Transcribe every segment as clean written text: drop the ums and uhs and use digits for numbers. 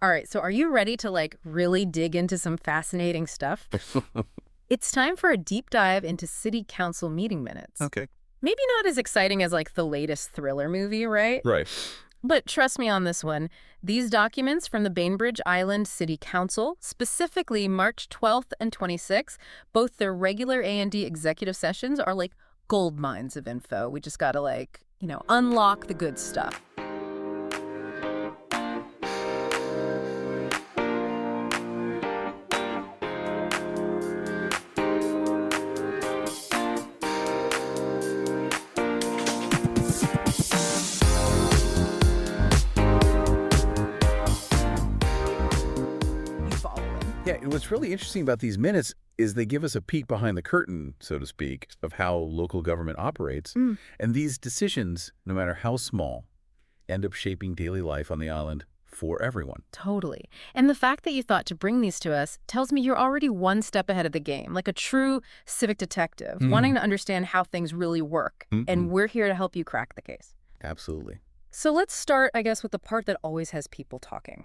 All right, so are you ready to really dig into some fascinating stuff? It's time for a deep dive into city council meeting minutes. Okay. Maybe not as exciting as the latest thriller movie, right? Right. But trust me on this one. These documents from the Bainbridge Island City Council, specifically March 12th and 26th, both their regular A&D executive sessions are like gold mines of info. We just gotta unlock the good stuff. You following? Yeah, and what's really interesting about these minutes is they give us a peek behind the curtain, so to speak, of how local government operates. Mm. And these decisions, no matter how small, end up shaping daily life on the island for everyone. Totally. And the fact that you thought to bring these to us tells me you're already one step ahead of the game, like a true civic detective, wanting to understand how things really work. And we're here to help you crack the case. Absolutely. So let's start, I guess, with the part that always has people talking.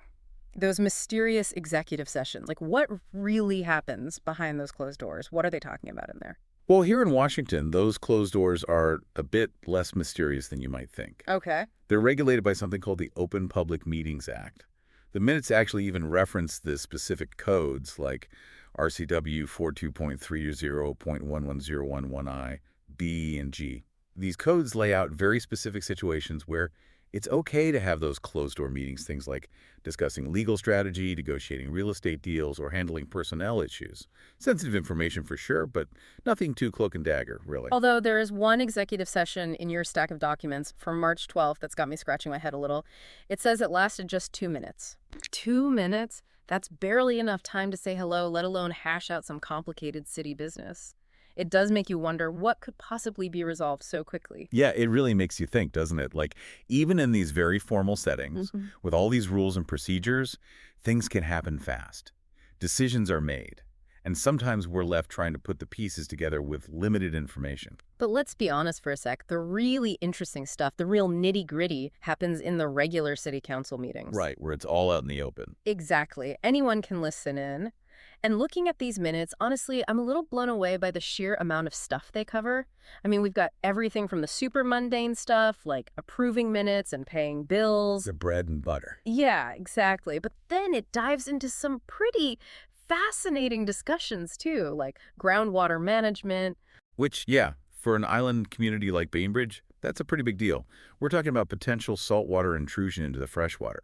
Those mysterious executive sessions. What really happens behind those closed doors? What are they talking about in there? Well, here in Washington, those closed doors are a bit less mysterious than you might think. Okay. They're regulated by something called the Open Public Meetings Act. The minutes actually even reference the specific codes like RCW 42.30.11011I, B, and G. These codes lay out very specific situations where it's okay to have those closed-door meetings, things like discussing legal strategy, negotiating real estate deals, or handling personnel issues. Sensitive information for sure, but nothing too cloak and dagger, really. Although there is one executive session in your stack of documents from March 12th that's got me scratching my head a little. It says it lasted just 2 minutes. 2 minutes? That's barely enough time to say hello, let alone hash out some complicated city business. It does make you wonder what could possibly be resolved so quickly. Yeah, it really makes you think, doesn't it? Like, even in these very formal settings, with all these rules and procedures, things can happen fast. Decisions are made. And sometimes we're left trying to put the pieces together with limited information. But let's be honest for a sec. The really interesting stuff, the real nitty-gritty, happens in the regular city council meetings. Right, where it's all out in the open. Exactly. Anyone can listen in. And looking at these minutes, honestly, I'm a little blown away by the sheer amount of stuff they cover. I mean, we've got everything from the super mundane stuff, like approving minutes and paying bills. The bread and butter. Yeah, exactly. But then it dives into some pretty fascinating discussions, too, like groundwater management. Which, yeah, for an island community like Bainbridge, that's a pretty big deal. We're talking about potential saltwater intrusion into the freshwater.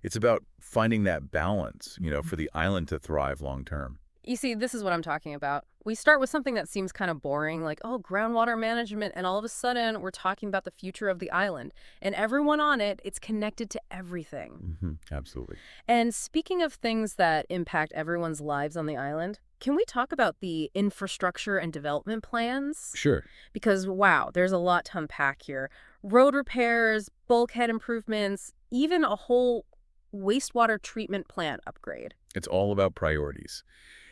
It's about finding that balance, for the island to thrive long term. You see, this is what I'm talking about. We start with something that seems kind of boring, like, oh, groundwater management, and all of a sudden we're talking about the future of the island. And everyone on it, it's connected to everything. Absolutely. And speaking of things that impact everyone's lives on the island, can we talk about the infrastructure and development plans? Sure. Because, wow, there's a lot to unpack here. Road repairs, bulkhead improvements, even a whole wastewater treatment plant upgrade. It's all about priorities.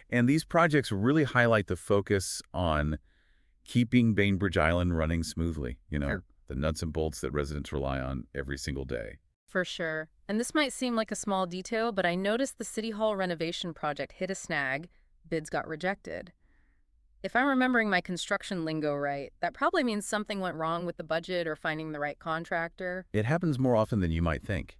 And these projects really highlight the focus on keeping Bainbridge Island running smoothly, Sure. the nuts and bolts that residents rely on every single day. For sure. And this might seem like a small detail, but I noticed the City Hall renovation project hit a snag. Bids got rejected. If I'm remembering my construction lingo right, that probably means something went wrong with the budget or finding the right contractor. It happens more often than you might think.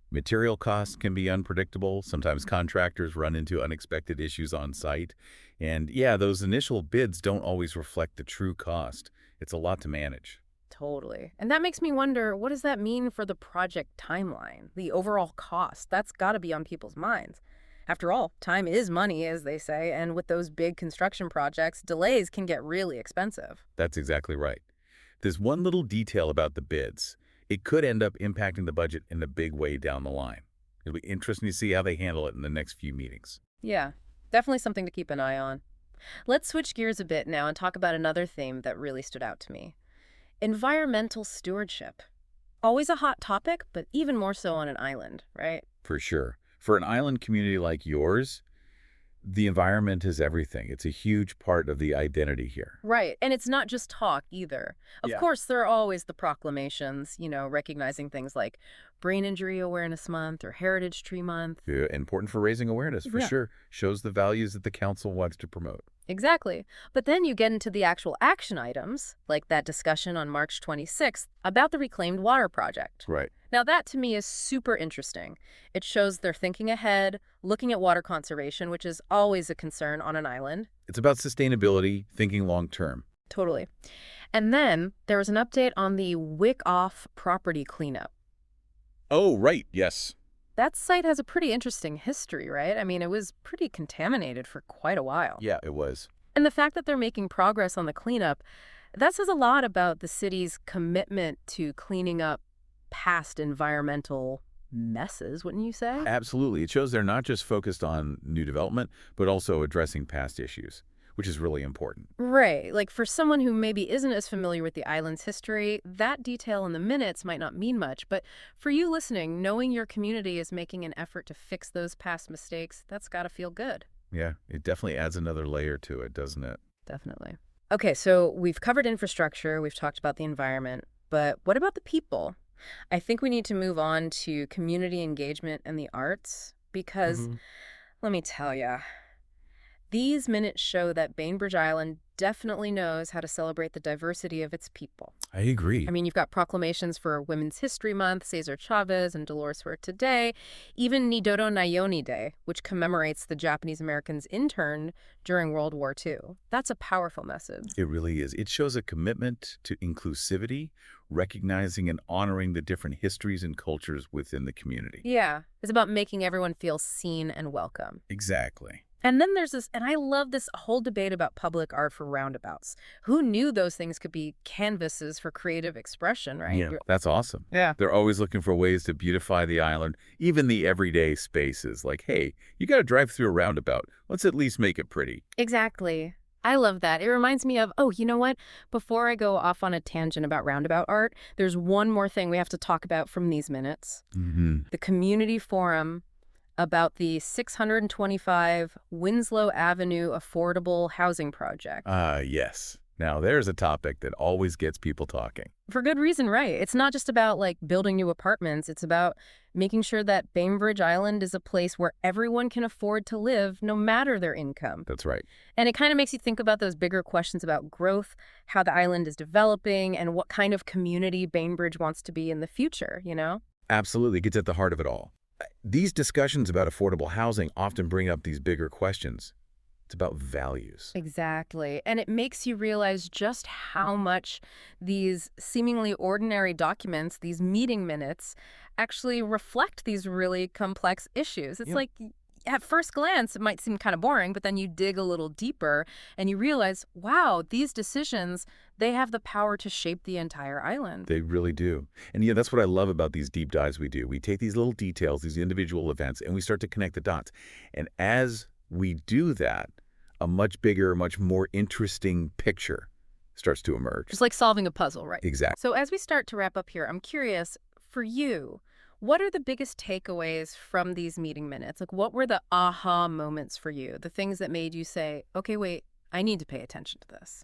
Material costs can be unpredictable. Sometimes contractors run into unexpected issues on site. And yeah, those initial bids don't always reflect the true cost. It's a lot to manage. Totally. And that makes me wonder, what does that mean for the project timeline, the overall cost? That's got to be on people's minds. After all, time is money, as they say, and with those big construction projects, delays can get really expensive. That's exactly right. There's one little detail about the bids. It could end up impacting the budget in a big way down the line. It'll be interesting to see how they handle it in the next few meetings. Yeah, definitely something to keep an eye on. Let's switch gears a bit now and talk about another theme that really stood out to me. Environmental stewardship. Always a hot topic, but even more so on an island, right? For sure. For an island community like yours, The environment is everything. It's a huge part of the identity here. Right. And it's not just talk either. Of Yeah. course, there are always the proclamations, recognizing things like Brain Injury Awareness Month or Heritage Tree Month. Yeah, important for raising awareness, for Yeah. sure. Shows the values that the council wants to promote. Exactly. But then you get into the actual action items, like that discussion on March 26th about the Reclaimed Water Project. Right. Now, that to me is super interesting. It shows they're thinking ahead, looking at water conservation, which is always a concern on an island. It's about sustainability, thinking long term. Totally. And then there was an update on the Wick Off property cleanup. Oh, right. Yes. That site has a pretty interesting history, right? I mean, it was pretty contaminated for quite a while. Yeah, it was. And the fact that they're making progress on the cleanup, that says a lot about the city's commitment to cleaning up past environmental messes, wouldn't you say? Absolutely. It shows they're not just focused on new development, but also addressing past issues, which is really important. Right. Like for someone who maybe isn't as familiar with the island's history, that detail in the minutes might not mean much. But for you listening, knowing your community is making an effort to fix those past mistakes, that's got to feel good. Yeah, it definitely adds another layer to it, doesn't it? Definitely. Okay, so we've covered infrastructure, we've talked about the environment, but what about the people? I think we need to move on to community engagement and the arts because, let me tell you, these minutes show that Bainbridge Island definitely knows how to celebrate the diversity of its people. I agree. I mean, you've got proclamations for Women's History Month, Cesar Chavez and Dolores Huerta Day, even Nidodo Nayoni Day, which commemorates the Japanese Americans interned during World War II. That's a powerful message. It really is. It shows a commitment to inclusivity, recognizing and honoring the different histories and cultures within the community. Yeah, it's about making everyone feel seen and welcome. Exactly. And then there's this, and I love this whole debate about public art for roundabouts. Who knew those things could be canvases for creative expression, right? Yeah, that's awesome. Yeah. They're always looking for ways to beautify the island, even the everyday spaces. Like, hey, you got to drive through a roundabout. Let's at least make it pretty. Exactly. I love that. It reminds me of, oh, you know what? Before I go off on a tangent about roundabout art, there's one more thing we have to talk about from these minutes. The community forum about the 625 Winslow Avenue Affordable Housing Project. Yes. Now, there's a topic that always gets people talking. For good reason, right? It's not just about, like, building new apartments. It's about making sure that Bainbridge Island is a place where everyone can afford to live no matter their income. That's right. And it kind of makes you think about those bigger questions about growth, how the island is developing, and what kind of community Bainbridge wants to be in the future, you know? Absolutely. It gets at the heart of it all. These discussions about affordable housing often bring up these bigger questions. It's about values. Exactly. And it makes you realize just how much these seemingly ordinary documents, these meeting minutes, actually reflect these really complex issues. It's like, at first glance, it might seem kind of boring, but then you dig a little deeper and you realize, wow, these decisions, they have the power to shape the entire island. They really do. And yeah, that's what I love about these deep dives we do. We take these little details, these individual events, and we start to connect the dots. And as we do that, a much bigger, much more interesting picture starts to emerge. It's like solving a puzzle, right? Exactly. So as we start to wrap up here, I'm curious, for you, what are the biggest takeaways from these meeting minutes? Like, what were the aha moments for you? The things that made you say, okay, wait, I need to pay attention to this.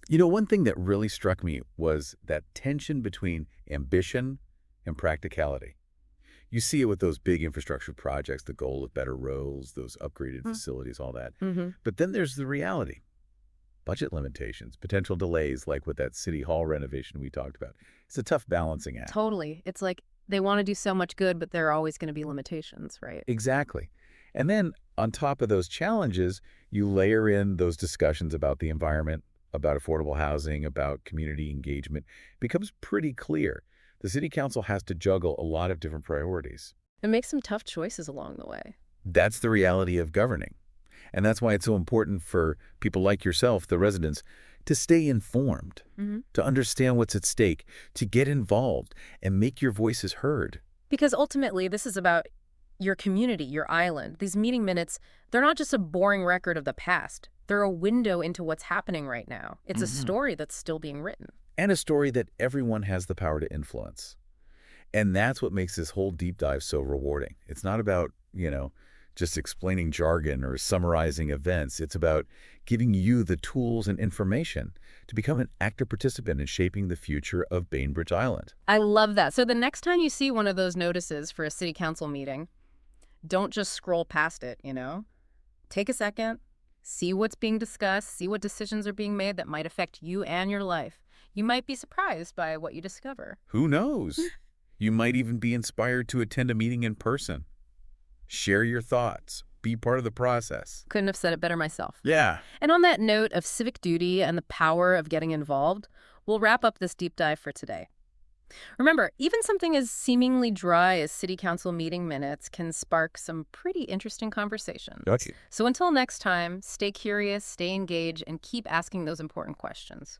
You know, one thing that really struck me was that tension between ambition and practicality. You see it with those big infrastructure projects, the goal of better roads, those upgraded facilities, all that. But then there's the reality. Budget limitations, potential delays, like with that city hall renovation we talked about. It's a tough balancing act. Totally. It's like they want to do so much good, but there are always going to be limitations, right? Exactly. And then on top of those challenges, you layer in those discussions about the environment, about affordable housing, about community engagement. It becomes pretty clear. The city council has to juggle a lot of different priorities. And make some tough choices along the way. That's the reality of governing. And that's why it's so important for people like yourself, the residents, to stay informed, to understand what's at stake, to get involved and make your voices heard. Because ultimately, this is about your community, your island. These meeting minutes, they're not just a boring record of the past. They're a window into what's happening right now. It's a story that's still being written. And a story that everyone has the power to influence. And that's what makes this whole deep dive so rewarding. It's not about, just explaining jargon or summarizing events. It's about giving you the tools and information to become an active participant in shaping the future of Bainbridge Island. I love that. So the next time you see one of those notices for a city council meeting, don't just scroll past it, you know? Take a second, see what's being discussed, see what decisions are being made that might affect you and your life. You might be surprised by what you discover. Who knows? You might even be inspired to attend a meeting in person. Share your thoughts. Be part of the process. Couldn't have said it better myself. Yeah. And on that note of civic duty and the power of getting involved, we'll wrap up this deep dive for today. Remember, even something as seemingly dry as city council meeting minutes can spark some pretty interesting conversations. Got you. So until next time, stay curious, stay engaged, and keep asking those important questions.